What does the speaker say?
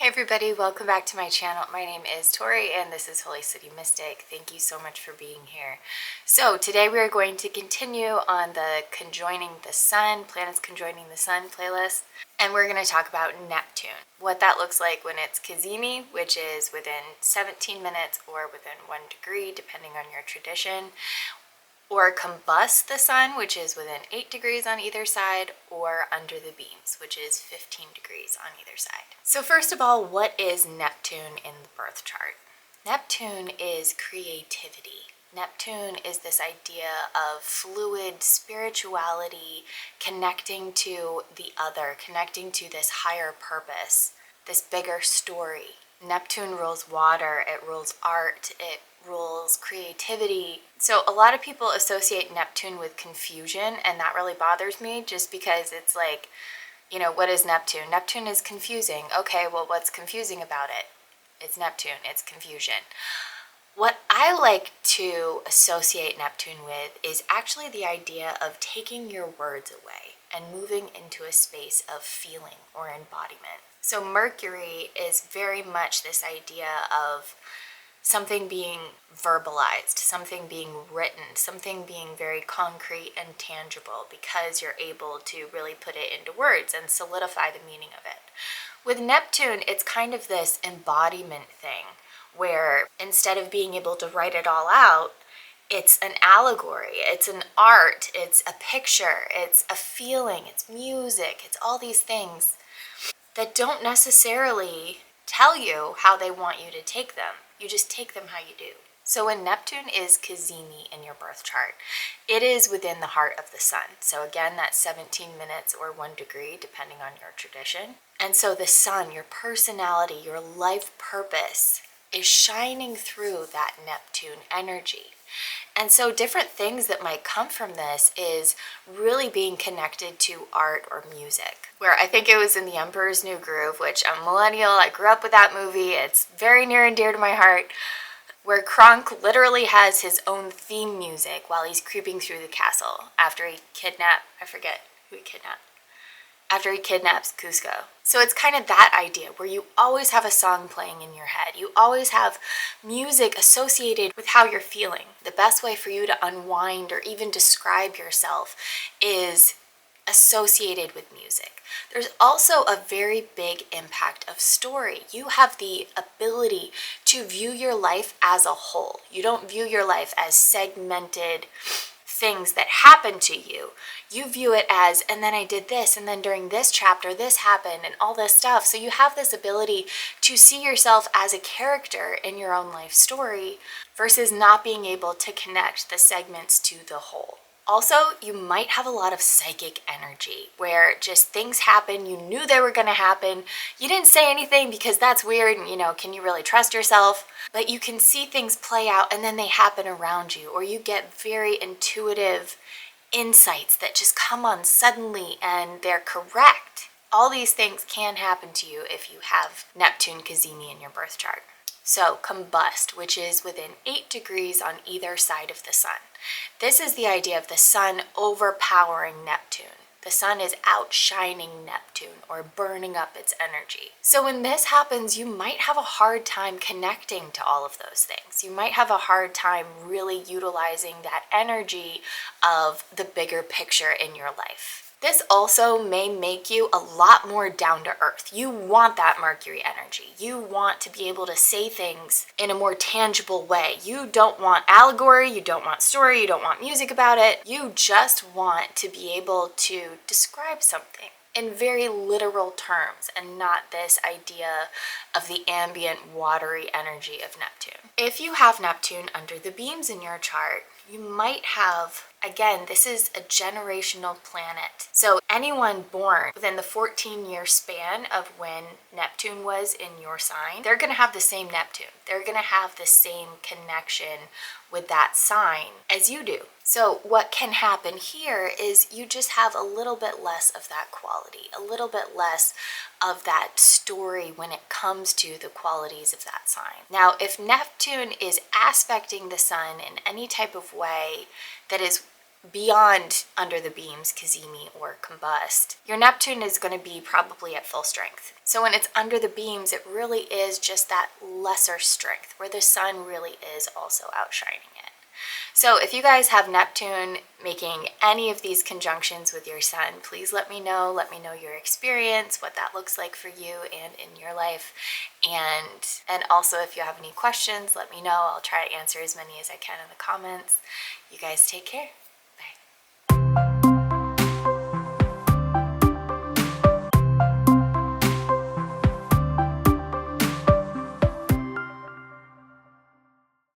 Hey everybody, welcome back to my channel. My name is Tori and this is Holy City Mystic. Thank you so much for being here. So today we are going to continue on the Conjoining the Sun, Planets Conjoining the Sun playlist, and we're going to talk about Neptune. What that looks like when it's Cazimi, which is within 17 minutes or within 1 degree, depending on your tradition, or Combust the Sun, which is within 8 degrees on either side, or under the beams, which is 15 degrees on either side. So first of all, what is Neptune in the birth chart? Neptune is creativity. Neptune is this idea of fluid spirituality, connecting to the other, connecting to this higher purpose, this bigger story. Neptune rules water, it rules art, it rules creativity. So a lot of people associate Neptune with confusion, and that really bothers me just because it's like, you know, what is Neptune? Neptune is confusing. Okay, well, what's confusing about it? It's Neptune, it's confusion. What I like to associate Neptune with is actually the idea of taking your words away and moving into a space of feeling or embodiment. So Mercury is very much this idea of something being verbalized, something being written, something being very concrete and tangible because you're able to really put it into words and solidify the meaning of it. With Neptune, it's kind of this embodiment thing where instead of being able to write it all out, it's an allegory, it's an art, it's a picture, it's a feeling, it's music, it's all these things that don't necessarily tell you how they want you to take them. You just take them how you do. So when Neptune is Cazimi in your birth chart, it is within the heart of the sun. So again, that's 17 minutes or 1 degree, depending on your tradition. And so the sun, your personality, your life purpose is shining through that Neptune energy. And so different things that might come from this is really being connected to art or music. Where I think it was in The Emperor's New Groove, which I'm a millennial, I grew up with that movie, it's very near and dear to my heart, where Kronk literally has his own theme music while he's creeping through the castle after he after he kidnaps Cusco. So it's kind of that idea where you always have a song playing in your head. You always have music associated with how you're feeling. The best way for you to unwind or even describe yourself is associated with music. There's also a very big impact of story. You have the ability to view your life as a whole. You don't view your life as segmented things that happen to you. You view it as, and then I did this, and then during this chapter this happened, and all this stuff. So you have this ability to see yourself as a character in your own life story versus not being able to connect the segments to the whole. Also, you might have a lot of psychic energy where just things happen, you knew they were going to happen, you didn't say anything because that's weird and, you know, can you really trust yourself? But you can see things play out and then they happen around you, or you get very intuitive insights that just come on suddenly and they're correct. All these things can happen to you if you have Neptune Cazimi in your birth chart. So Combust, which is within 8 degrees on either side of the sun. This is the idea of the sun overpowering Neptune. The sun is outshining Neptune or burning up its energy. So when this happens, you might have a hard time connecting to all of those things. You might have a hard time really utilizing that energy of the bigger picture in your life. This also may make you a lot more down to earth. You want that Mercury energy. You want to be able to say things in a more tangible way. You don't want allegory, you don't want story, you don't want music about it. You just want to be able to describe something in very literal terms and not this idea of the ambient watery energy of Neptune. If you have Neptune under the beams in your chart, you might have, again, this is a generational planet. So anyone born within the 14-year span of when Neptune was in your sign, they're going to have the same Neptune. They're going to have the same connection with that sign as you do. So what can happen here is you just have a little bit less of that quality, a little bit less of that story when it comes to the qualities of that sign. Now, if Neptune is aspecting the sun in any type of way that is beyond under the beams, Cazimi or Combust, your Neptune is going to be probably at full strength. So when it's under the beams, it really is just that lesser strength where the sun really is also outshining it. So if you guys have Neptune making any of these conjunctions with your sun, please let me know. Let me know your experience, what that looks like for you and in your life. And also if you have any questions, let me know. I'll try to answer as many as I can in the comments. You guys take care.